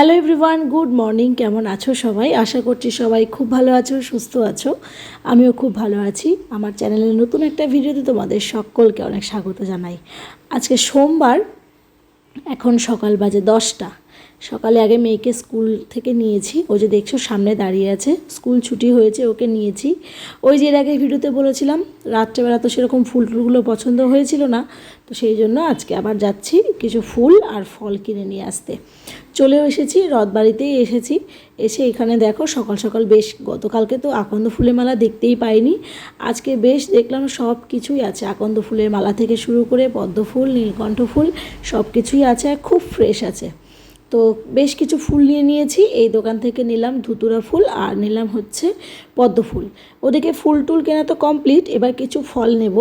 Hello everyone, good morning. কেমন আছো সবাই? আশা করছি সবাই খুব ভালো আছো, সুস্থ আছো। আমিও খুব ভালো আছি। আমার চ্যানেলের নতুন একটা ভিডিওতে তোমাদের সকলকে অনেক স্বাগত জানাই। আজকে সোমবার, এখন সকাল বাজে 10টা। সকালে আগে মেয়েকে স্কুল থেকে নিয়েছি, ওই যে দেখছো সামনে দাঁড়িয়ে আছে, স্কুল ছুটি হয়েছে, ওকে নিয়েছি। ওই যে এর আগে ভিডিওতে বলেছিলাম রাত্রেবেলা তো সেরকম ফুল টুলগুলো পছন্দ হয়েছিল না, তো সেই জন্য আজকে আবার যাচ্ছি কিছু ফুল আর ফল কিনে নিয়ে আসতে। চলেও এসেছি, রথবাড়িতেই এসেছি। এসে এখানে দেখো সকাল সকাল বেশ, গতকালকে তো আকন্দ ফুলের মালা দেখতেই পাইনি, আজকে বেশ দেখলাম সব কিছুই আছে। আকন্দ ফুলের মালা থেকে শুরু করে পদ্ম ফুল, নীলকণ্ঠ ফুল সব কিছুই আছে আর খুব ফ্রেশ আছে। তো বেশ কিছু ফুল নিয়ে নিয়েছি। এই দোকান থেকে নিলাম ধুতুরা ফুল আর নিলাম হচ্ছে পদ্ম ফুল। ওদিকে ফুল টুল কেনা তো কমপ্লিট, এবার কিছু ফল নেব।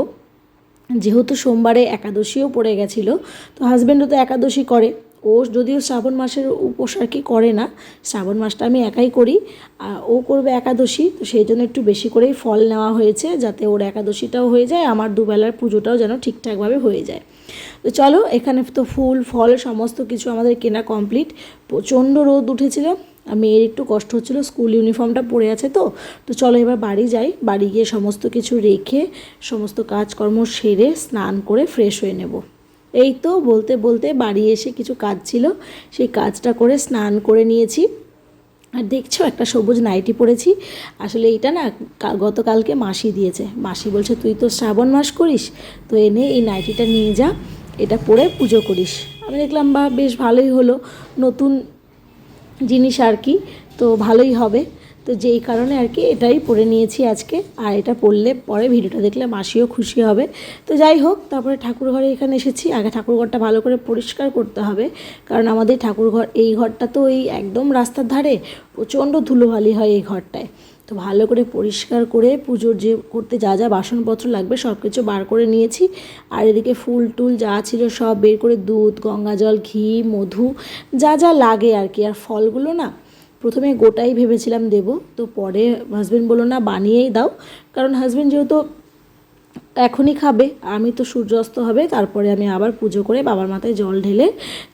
যেহেতু সোমবারে একাদশীও পড়ে গেছিলো, তো হাজব্যান্ডও তো একাদশী করে। ও যদিও শ্রাবণ মাসের উপোস আর কি করে না, শ্রাবণ মাসটা আমি একাই করি, ও করবে একাদশী, তো সেই জন্য একটু বেশি করেই ফল নেওয়া হয়েছে, যাতে ওর একাদশীটাও হয়ে যায়, আমার দুবেলার পুজোটাও যেন ঠিকঠাকভাবে হয়ে যায়। তো চলো, এখানে তো ফুল ফল সমস্ত কিছু আমাদের কেনা কমপ্লিট। প্রচণ্ড রোদ উঠেছিল, মেয়ের একটু কষ্ট হচ্ছিল, স্কুল ইউনিফর্মটা পরে আছে তো। তো চলো এবার বাড়ি যাই, বাড়ি গিয়ে সমস্ত কিছু রেখে সমস্ত কাজকর্ম সেরে স্নান করে ফ্রেশ হয়ে নেব। এই তো বলতে বলতে বাড়ি এসে কিছু কাজ ছিল, সেই কাজটা করে স্নান করে নিয়েছি। আর দেখছো একটা সবুজ নাইটি পরেছি। আসলে এইটা না গতকালকে মাসি দিয়েছে। মাসি বলছে তুই তো শ্রাবণ মাস করিস, তো এনে এই নাইটিটা নিয়ে যা, এটা পরে পুজো করিস। আমি দেখলাম বা বেশ ভালোই হলো, নতুন জিনিস আর কি, তো ভালোই হবে। তো যেই কারণে আর কি এটাই পরে নিয়েছি আজকে। আর এটা পরলে পরে ভিডিওটা দেখলে মাসিও খুশি হবে। তো যাই হোক, তারপরে ঠাকুরঘরে এখানে এসেছি। আগে ঠাকুরঘরটা ভালো করে পরিষ্কার করতে হবে, কারণ আমাদের ঠাকুরঘর, এই ঘরটা তো এই একদম রাস্তার ধারে, প্রচণ্ড ধুলোবালি হয় এই ঘরটায়। তো ভালো করে পরিষ্কার করে পুজোর যে করতে যা যা বাসনপত্র লাগবে সব কিছু বার করে নিয়েছি। আর এদিকে ফুল টুল যা ছিল সব বের করে, দুধ, গঙ্গাজল, ঘি, মধু, যা যা লাগে আর কি। আর ফলগুলো না প্রথমে গোটাই ভেবেছিলাম দেব, তো পরে হাজব্যান্ড বললো না বানিয়েই দাও, কারণ হাজব্যান্ড যেহেতু এখনই খাবে, আমি তো সূর্যাস্ত হবে তারপরে আমি আবার পুজো করে বাবার মাথায় জল ঢেলে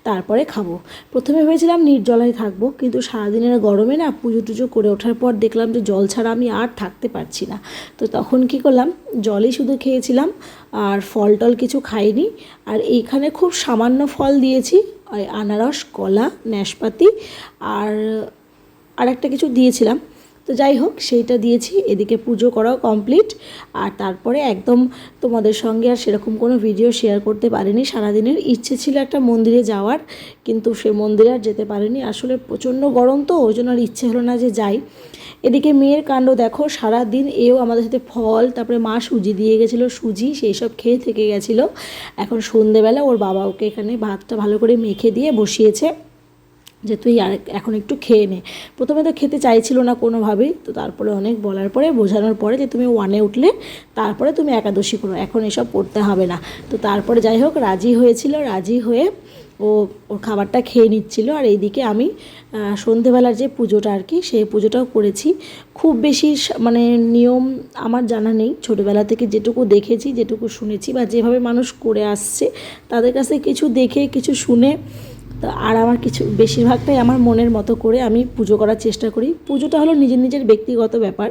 তারপরে খাবো। প্রথমে ভেবেছিলাম নির্জলাই থাকবো, কিন্তু সারাদিনের গরমে না পুজো টুজো করে ওঠার পর দেখলাম যে জল ছাড়া আমি আর থাকতে পারছি না। তো তখন কি করলাম, জলই শুধু খেয়েছিলাম, আর ফল টল কিছু খাইনি। আর এইখানে খুব সামান্য ফল দিয়েছি, আনারস, কলা, নাশপাতি আর একটা কিছু দিয়েছিলাম। তো যাই হোক, সেইটা দিয়েছি। এদিকে পুজো করাও কমপ্লিট। আর তারপরে একদম তোমাদের সঙ্গে আর সেরকম কোনো ভিডিও শেয়ার করতে পারিনি। সারাদিনের ইচ্ছে ছিল একটা মন্দিরে যাওয়ার, কিন্তু সে মন্দিরে আর যেতে পারিনি। আসলে প্রচণ্ড গরম, তো ওই জন্য আর ইচ্ছে হলো না যে যাই। এদিকে মেয়ের কাণ্ড দেখো, সারাদিন এও আমাদের সাথে ফল, তারপরে মা সুজি দিয়ে গেছিলো, সুজি সেই সব খেয়ে থেকে গেছিলো। এখন সন্ধেবেলা ওর বাবা ওকে এখানে ভাতটা ভালো করে মেখে দিয়ে বসিয়েছে যে তুই আর এখন একটু খেয়ে নে। প্রথমে তো খেতে চাইছিল না কোনোভাবেই, তো তারপরে অনেক বলার পরে, বোঝানোর পরে যে তুমি 1-এ উঠলে তারপরে তুমি একাদশী করো, এখন এসব পড়তে হবে না। তো তারপরে যাই হোক রাজি হয়েছিল, রাজি হয়ে ওর খাবারটা খেয়ে নিচ্ছিল। আর এইদিকে আমি সন্ধেবেলার যে পুজোটা আর কি, সেই পুজোটাও করেছি। খুব বেশি মানে নিয়ম আমার জানা নেই, ছোটোবেলা থেকে যেটুকু দেখেছি, যেটুকু শুনেছি, বা যেভাবে মানুষ করে আসছে তাদের কাছে কিছু দেখে কিছু শুনে, তো আর আমার কিছু বেশিরভাগটাই আমার মনের মতো করে আমি পুজো করার চেষ্টা করি। পুজোটা হলো নিজের নিজের ব্যক্তিগত ব্যাপার,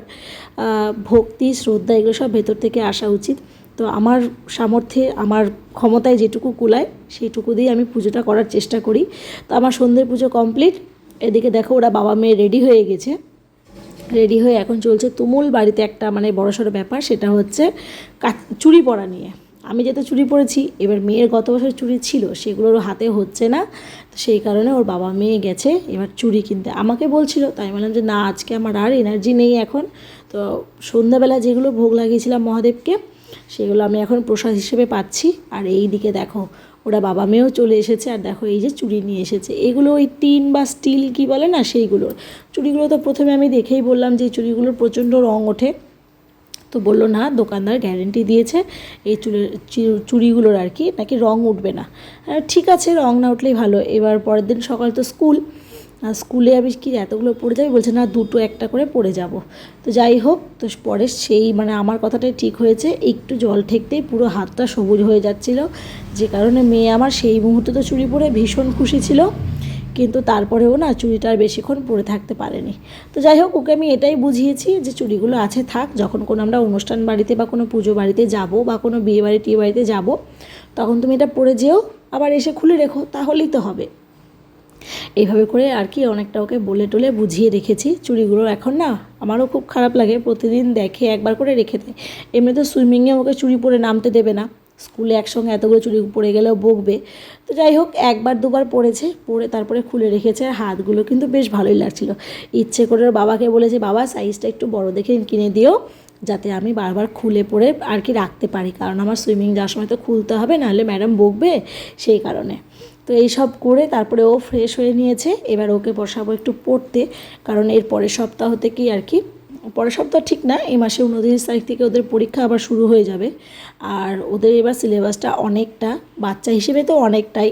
ভক্তি শ্রদ্ধা এগুলো সব ভেতর থেকে আসা উচিত। তো আমার সামর্থ্যে, আমার ক্ষমতায় যেটুকু কুলায় সেইটুকু দিয়ে আমি পুজোটা করার চেষ্টা করি। তো আমার সন্ধ্যের পুজো কমপ্লিট। এদিকে দেখো ওরা বাবা মেয়ে রেডি হয়ে গেছে। রেডি হয়ে এখন চলছে তুমুল বাড়িতে একটা মানে বড়সড় ব্যাপার, সেটা হচ্ছে চুড়ি পরা নিয়ে। আমি যেহেতু চুড়ি পরেছি, এবার মেয়ের গত বছর চুড়ি ছিল, সেগুলোর হাতে হচ্ছে না, তো সেই কারণে ওর বাবা মেয়ে গেছে এবার চুড়ি কিনতে। আমাকে বলছিল, তাই বললাম যে না, আজকে আমার আর এনার্জি নেই এখন। তো সন্ধ্যাবেলা যেগুলো ভোগ লাগিয়েছিলাম মহাদেবকে, সেগুলো আমি এখন প্রসাদ হিসেবে পাচ্ছি। আর এই দিকে দেখো ওরা বাবা মেয়েও চলে এসেছে, আর দেখো এই যে চুড়ি নিয়ে এসেছে, এগুলো ওই টিন বা স্টিল কি বলে না, সেইগুলোর চুড়িগুলো। তো প্রথমে আমি দেখেই বললাম যে চুড়িগুলোর প্রচণ্ড রং ওঠে, তো বললো না, দোকানদার গ্যারেন্টি দিয়েছে এই চুড়িগুলোর আর কি নাকি রং উঠবে না। ঠিক আছে, রং না উঠলেই ভালো। এবার পরের দিন সকাল তো স্কুলে আমি কি এতগুলো পড়ে যাবে, বলছে না দুটো একটা করে পড়ে যাব। তো যাই হোক, তো পরে সেই মানে আমার কথাটাই ঠিক হয়েছে, একটু জল ঠেকতেই পুরো হাতটা সবুজ হয়ে যাচ্ছিল, যে কারণে মেয়ে আমার সেই মুহূর্তে তো চুড়ি পরে ভীষণ খুশি ছিল। কিন্তু তারপরেও না চুড়িটা আর বেশিক্ষণ পরে থাকতে পারেনি। তো যাই হোক, ওকে আমি এটাই বুঝিয়েছি যে চুড়িগুলো আছে থাক, যখন কোনো আমরা অনুষ্ঠান বাড়িতে বা কোনো পুজো বাড়িতে যাব বা কোনো বিয়ে বাড়ি টিয়ে বাড়িতে যাব, তখন তুমি এটা পরে যেও, আবার এসে খুলে রেখো, তাহলেই তো হবে। এইভাবে করে আর কি অনেকটা ওকে বলে টলে বুঝিয়ে রেখেছি। চুড়িগুলো এখন না আমারও খুব খারাপ লাগে, প্রতিদিন দেখে একবার করে রেখে দেয়। এমনি তো সুইমিংয়ে ওকে চুড়ি পরে নামতে দেবে না, স্কুলে একসঙ্গে এতগুলো চুড়ি পরে গেলেও বকবে। তো যাই হোক, একবার দুবার পরেছে, পরে তারপরে খুলে রেখেছে। আর হাতগুলো কিন্তু বেশ ভালোই লাগছিল। ইচ্ছে করে ওর বাবাকে বলেছে, বাবা সাইজটা একটু বড় দেখে কিনে দিও, যাতে আমি বারবার খুলে পরে আর কি রাখতে পারি, কারণ আমার সুইমিং যাওয়ার সময় তো খুলতে হবে, নাহলে ম্যাডাম বকবে, সেই কারণে। তো এই সব করে তারপরে ও ফ্রেশ হয়ে নিয়েছে। এবার ওকে বসাবো একটু পড়তে, কারণ এর পরের সপ্তাহ থেকেই আর কি, পরের সপ্তাহ ঠিক না, এই মাসে 29 তারিখ থেকে ওদের পরীক্ষা আবার শুরু হয়ে যাবে। আর ওদের এবার সিলেবাসটা অনেকটা, বাচ্চা হিসেবে তো অনেকটাই।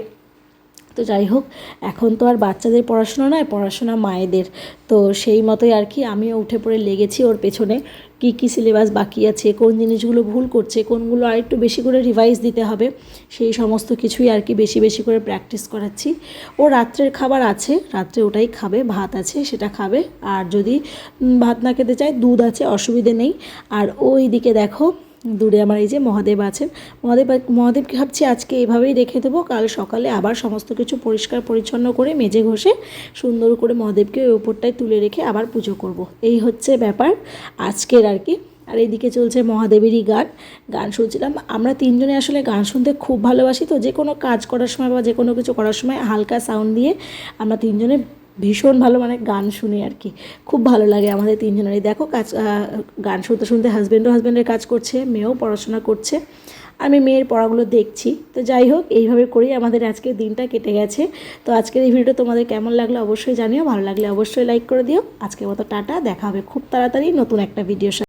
তো যাই হোক, এখন তো আর বাচ্চাদের পড়াশোনা নয়, পড়াশোনা মায়েদের। তো সেই মতোই আর কি আমিও উঠে পড়ে লেগেছি ওর পেছনে, কী কী সিলেবাস বাকি আছে, কোন জিনিসগুলো ভুল করছে, কোনগুলো আর একটু বেশি করে রিভাইজ দিতে হবে, সেই সমস্ত কিছুই আর কি বেশি বেশি করে প্র্যাকটিস করাচ্ছি। ও রাত্রের খাবার আছে, রাত্রে ওটাই খাবে, ভাত আছে সেটা খাবে। আর যদি ভাত না খেতে চায়, দুধ আছে, অসুবিধে নেই। আর ওই দিকে দেখো দূরে আমার এই যে মহাদেব আছেন, মহাদেবকে ভাবছি আজকে এভাবেই রেখে দেবো, কাল সকালে আবার সমস্ত কিছু পরিষ্কার পরিচ্ছন্ন করে মেজে ঘষে সুন্দর করে মহাদেবকে ওই ওপরটায় তুলে রেখে আবার পুজো করব। এই হচ্ছে ব্যাপার আজকের আর কি। আর এইদিকে চলছে মহাদেবেরই গান শুনছিলাম। আমরা তিনজনে আসলে গান শুনতে খুব ভালোবাসি, তো যে কোনো কাজ করার সময় বা যে কোনো কিছু করার সময় হালকা সাউন্ড দিয়ে আমরা তিনজনে ভীষণ ভালো মানে গান শুনি আর কি, খুব ভালো লাগে আমাদের তিনজনেরই। দেখো গান শুনতে শুনতে হাজব্যান্ডের কাজ করছে, মেয়েও পড়াশোনা করছে, আমি মেয়ের পড়াগুলো দেখছি। তো যাই হোক, এইভাবে করেই আমাদের আজকের দিনটা কেটে গেছে। তো আজকের এই ভিডিওটা তোমাদের কেমন লাগলো অবশ্যই জানিও, ভালো লাগলে অবশ্যই লাইক করে দিও। আজকের মতো টাটা, দেখা হবে খুব তাড়াতাড়ি নতুন একটা ভিডিওর সাথে।